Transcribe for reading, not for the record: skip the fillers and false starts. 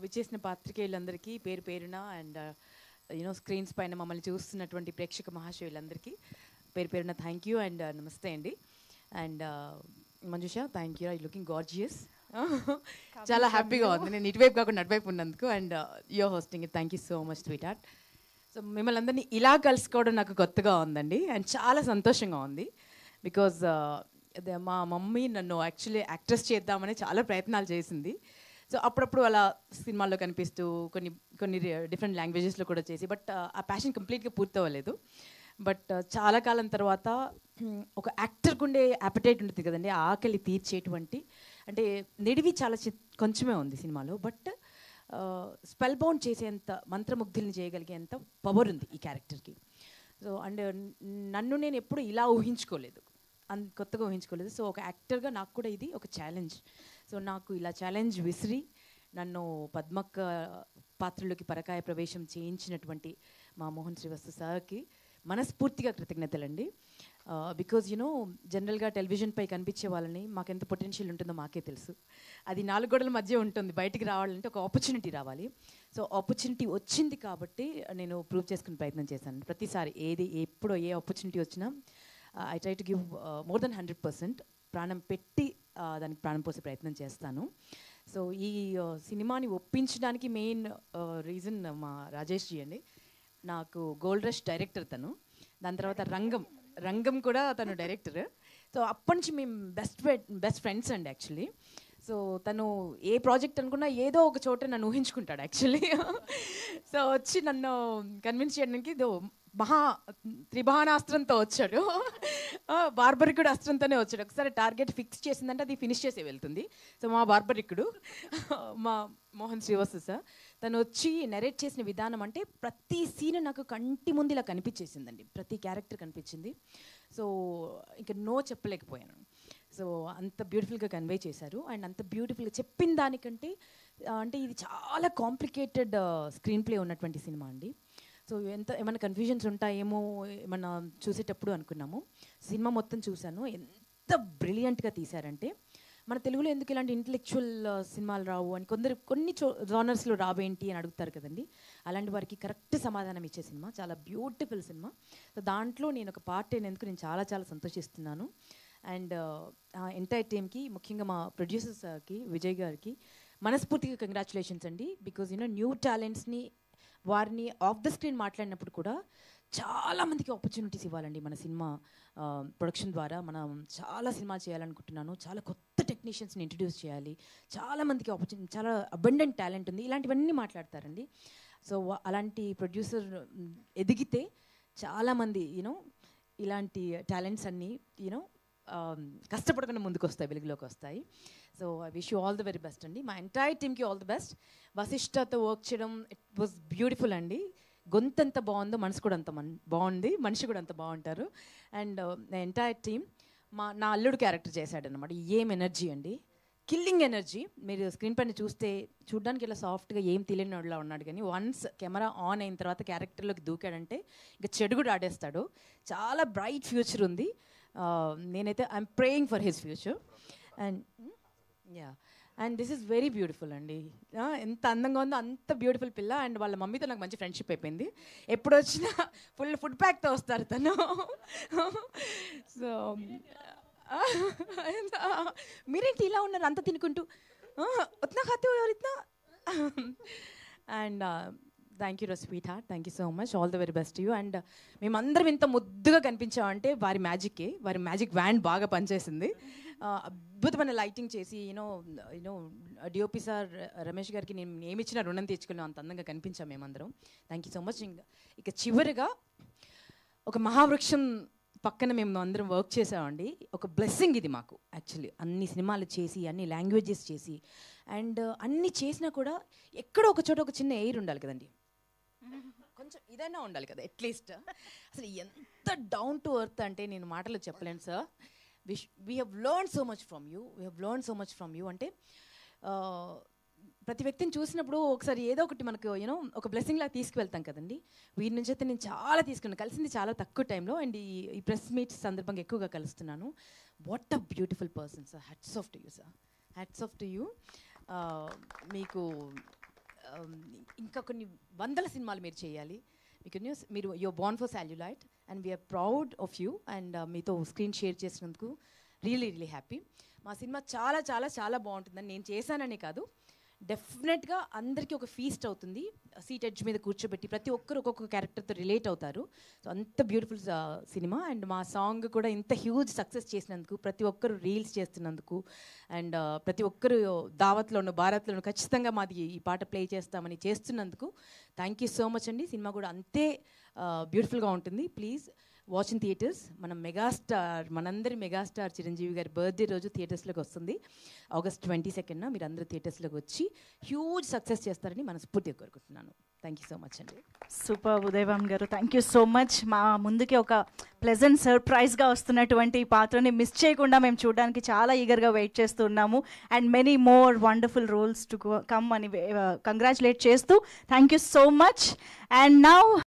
విచ్చేసిన పాత్రికేయులందరికీ పేరు పేరున అండ్ స్క్రీన్స్ పైన మమ్మల్ని చూస్తున్నటువంటి ప్రేక్షక మహాశయులందరికీ పేరు పేరున థ్యాంక్ యూ అండ్ నమస్తే అండి. And Manjusha, thank you, I looking gorgeous. చాలా హ్యాపీగా ఉంది నేను ఇటువైపు కాకుండా అటువైపు ఉన్నందుకు. And your hosting it, thank you so much sweetheart. So మిమ్మల్ని అందరినీ ఇలా కలుసుకోవడం నాకు కొత్తగా ఉందండి అండ్ చాలా సంతోషంగా ఉంది. బికాజ్ మా మమ్మీ నన్ను యాక్చువల్లీ యాక్ట్రెస్ చేద్దామని చాలా ప్రయత్నాలు చేసింది. సో అప్పుడప్పుడు అలా సినిమాల్లో కనిపిస్తూ కొన్ని కొన్ని డిఫరెంట్ లాంగ్వేజెస్లో కూడా చేసి, బట్ ఆ ప్యాషన్ కంప్లీట్గా పూర్తవ్వలేదు. బట్ చాలా కాలం తర్వాత ఒక యాక్టర్కి ఉండే యాపిటైట్ ఉంటుంది కదండి, ఆ ఆకలి తీర్చేటువంటి, అంటే నిడివి చాలా కొంచెమే ఉంది సినిమాలో, బట్ స్పెల్ బౌండ్ చేసేంత, మంత్రముగ్ధుల్ని చేయగలిగేంత పవర్ ఉంది ఈ క్యారెక్టర్కి. సో అండ్ నన్ను నేను ఎప్పుడు ఇలా ఊహించుకోలేదు, కొత్తగా ఊహించుకోలేదు. సో ఒక యాక్టర్గా నాకు కూడా ఇది ఒక ఛాలెంజ్. సో నాకు ఇలా ఛాలెంజ్ విసిరి నన్ను పద్మక్క పాత్రలోకి పరకాయ ప్రవేశం చేయించినటువంటి మా మోహన్ శ్రీవస్తు సార్కి మనస్ఫూర్తిగా కృతజ్ఞతలండి. బికాజ్ జనరల్గా టెలివిజన్పై కనిపించే వాళ్ళని మాకెంత పొటెన్షియల్ ఉంటుందో మాకే తెలుసు. అది 4 గోడల మధ్య ఉంటుంది, బయటికి రావాలంటే ఒక ఆపర్చునిటీ రావాలి. సో ఆపర్చునిటీ వచ్చింది కాబట్టి నేను ప్రూవ్ చేసుకునే ప్రయత్నం చేశాను. ప్రతిసారి ఎప్పుడో ఏ ఆపర్చునిటీ వచ్చినా I try to give more than 100%, ప్రాణం పెట్టి దానికి ప్రాణం పోసే ప్రయత్నం చేస్తాను. సో ఈ సినిమాని ఒప్పించడానికి మెయిన్ రీజన్ మా రాజేష్ జీ అండి. నాకు గోల్డ్ రష్ డైరెక్టర్ తను, దాని తర్వాత రంగం కూడా తను డైరెక్టర్. సో అప్పటి నుంచి మేము బెస్ట్ ఫ్రెండ్స్ అండి యాక్చువల్లీ. సో తను ఏ ప్రాజెక్ట్ అనుకున్నా ఏదో ఒక చోట నన్ను ఊహించుకుంటాడు యాక్చువల్లీ. సో వచ్చి నన్ను కన్విన్స్ చేయడానికి త్రిబాణాస్త్రంతో వచ్చాడు, బార్బరికుడు అస్త్రంతోనే వచ్చాడు. ఒకసారి టార్గెట్ ఫిక్స్ చేసిందంటే అది ఫినిష్ చేసే వెళ్తుంది. సో మా బార్బరికుడు మా మోహన్ శ్రీవస్తు సార్, తను వచ్చి నెరేట్ చేసిన విధానం అంటే ప్రతి సీన్ నాకు కంటి ముందు ఇలా కనిపించేసిందండి, ప్రతి క్యారెక్టర్ కనిపించింది. సో ఇంకా నో చెప్పలేకపోయాను. సో అంత బ్యూటిఫుల్గా కన్వే చేశారు. అండ్ అంత బ్యూటిఫుల్గా చెప్పిన దానికంటే అంటే ఇది చాలా కాంప్లికేటెడ్ స్క్రీన్ ప్లే ఉన్నటువంటి సినిమా అండి. సో ఏమైనా కన్ఫ్యూజన్స్ ఉంటాయేమో ఏమన్నా చూసేటప్పుడు అనుకున్నాము. సినిమా మొత్తం చూశాను, ఎంత బ్రిలియంట్గా తీశారంటే, మన తెలుగులో ఎందుకు ఇలాంటి ఇంటలెక్చువల్ సినిమాలు రావు అని కొన్ని జానర్స్లో రావేంటి అని అడుగుతారు కదండి. అలాంటి వారికి కరెక్ట్ సమాధానం ఇచ్చే సినిమా, చాలా బ్యూటిఫుల్ సినిమా. సో దాంట్లో నేను ఒక పార్ట్ అయినందుకు నేను చాలా చాలా సంతోషిస్తున్నాను. అండ్ ఎంటైర్ టీమ్కి, ముఖ్యంగా మా ప్రొడ్యూసర్స్కి, విజయ్ గారికి మనస్ఫూర్తిగా కంగ్రాచులేషన్స్ అండి. బికాజ్ న్యూ టాలెంట్స్ని, వారిని ఆఫ్ ద స్క్రీన్ మాట్లాడినప్పుడు కూడా చాలామందికి ఆపర్చునిటీస్ ఇవ్వాలండి. మన సినిమా ప్రొడక్షన్ ద్వారా మనం చాలా సినిమాలు చేయాలనుకుంటున్నాను. చాలా కొత్త టెక్నీషియన్స్ని ఇంట్రడ్యూస్ చేయాలి, చాలామందికి ఆపర్చునిటీ, చాలా అబండెంట్ టాలెంట్ ఉంది, ఇలాంటివన్నీ మాట్లాడతారండి. సో అలాంటి ప్రొడ్యూసర్ ఎదిగితే చాలామంది ఇలాంటి టాలెంట్స్ అన్నీ కష్టపడకుండా ముందుకు వస్తాయి, వెలుగులోకి వస్తాయి. So I wish you all the very best అండి. మా ఎంటైర్ టీమ్కి ఆల్ ది బెస్ట్. వశిష్ఠతో వర్క్ చేయడం ఇట్ వాజ్ బ్యూటిఫుల్ అండి. గొంతు ఎంత బాగుందో మనసు కూడా అంత బాగుంది, మనిషి కూడా అంత బాగుంటారు. అండ్ ఎంటైర్ టీమ్, నా అల్లుడు క్యారెక్టర్ చేశాడనమాట. ఏం ఎనర్జీ అండి, కిల్లింగ్ ఎనర్జీ. మీరు స్క్రీన్ పైన చూడడానికి ఇలా సాఫ్ట్గా ఏం తెలియని వాడిలా ఉన్నాడు, కానీ వన్స్ కెమెరా ఆన్ అయిన తర్వాత క్యారెక్టర్లోకి దూకాడంటే ఇంకా చెడు కూడా ఆడేస్తాడు. చాలా బ్రైట్ ఫ్యూచర్ ఉంది. నేనైతే I'm praying for his future. And this is very beautiful అండి. ఎంత అందంగా ఉందో అంత బ్యూటిఫుల్ పిల్ల. అండ్ వాళ్ళ మమ్మీతో నాకు మంచి ఫ్రెండ్షిప్ అయిపోయింది. ఎప్పుడు వచ్చినా ఫుల్ ఫుడ్ ప్యాక్తో వస్తారు తను. సో మీరేంటి ఇలా ఉన్నారు అంత తినుకుంటూ, ఉత్నా ఖాతే హో యార్ ఇత్నా. And thank you sweetheart, thank you so much, all the very best you. And మేమందరం ఇంత ముద్దుగా కనిపించామంటే వారి మ్యాజిక్ వ్యాన్ బాగా పనిచేసింది. అద్భుతమైన లైటింగ్ చేసి డిఓపి సార్ రమేష్ గారికి నేను ఏమిచ్చినా రుణం తీర్చుకున్నాం, అంత అందంగా కనిపించాం మేమందరం. Thank you so much. ఇక చివరిగా ఒక మహావృక్షం పక్కన మేము అందరం వర్క్ చేసామండి. ఒక బ్లెస్సింగ్ ఇది మాకు యాక్చువల్లీ. అన్ని సినిమాలు చేసి, అన్ని లాంగ్వేజెస్ చేసి, అండ్ అన్ని చేసినా కూడా ఎక్కడో ఒక చోట ఒక చిన్న ఎయిర్ ఉండాలి కదండి, కొంచెం ఇదైనా ఉండాలి కదా అట్లీస్ట్. అసలు ఎంత డౌన్ టు ఎర్త్ అంటే నేను మాటలు చెప్పలేను sir. We have learn so much from you. అంటే ప్రతి వ్యక్తిని చూసినప్పుడు ఒకసారి ఏదో ఒకటి మనకు ఒక బ్లెస్సింగ్ లాగా తీసుకువెళ్తాం కదండి. వీరి నుంచి అయితే నేను చాలా తీసుకున్నాను, కలిసింది చాలా తక్కువ టైంలో. అండ్ ఈ ప్రెస్ మీట్ సందర్భంగా ఎక్కువగా కలుస్తున్నాను. What a beautiful person sir, hats off to you sir, hats off to you. మీకు ఇంకా కొన్ని వందల సినిమాలు మీరు చేయాలి. మీరు your born for celluloid and we are proud of you. And మీతో స్క్రీన్ షేర్ చేసినందుకు రియలీ రియలీ హ్యాపీ. మా సినిమా చాలా చాలా చాలా బాగుంటుందని నేను చేశానని కాదు, డెఫినెట్గా అందరికీ ఒక ఫీస్ట్ అవుతుంది. సీట్ ఎడ్జ్ మీద కూర్చోబెట్టి ప్రతి ఒక్కరు ఒక్కొక్క క్యారెక్టర్తో రిలేట్ అవుతారు. సో అంత బ్యూటిఫుల్ సినిమా. అండ్ మా సాంగ్ కూడా ఇంత హ్యూజ్ సక్సెస్ చేసినందుకు, ప్రతి ఒక్కరు రీల్స్ చేస్తున్నందుకు, అండ్ ప్రతి ఒక్కరు దావత్లోను భారత్లోను ఖచ్చితంగా మాది ఈ పాట ప్లే చేస్తామని చేస్తున్నందుకు థ్యాంక్ యూ సో మచ్ అండి. సినిమా కూడా అంతే బ్యూటిఫుల్గా ఉంటుంది. Please watch in theatres. మనం మెగాస్టార్, మనందరి మెగాస్టార్ చిరంజీవి గారి బర్త్డే రోజు థియేటర్స్లోకి వస్తుంది August 22nd. మీరు అందరూ థియేటర్స్లోకి వచ్చి హ్యూజ్ సక్సెస్ చేస్తారని మనస్ఫూర్తిగా కోరుకుంటున్నాను. థ్యాంక్ యూ సో మచ్ అండి. సూపర్ ఉదయభాన్ గారు, థ్యాంక్ యూ సో మచ్. మా ముందుకి ఒక ప్లెజెంట్ సర్ప్రైజ్గా వస్తున్నటువంటి ఈ పాత్రని మిస్ చేయకుండా మేము చూడడానికి చాలా ఈగర్గా వెయిట్ చేస్తున్నాము. And many more wonderful roles to come అని కంగ్రాచులేట్ చేస్తూ thank you so much. And now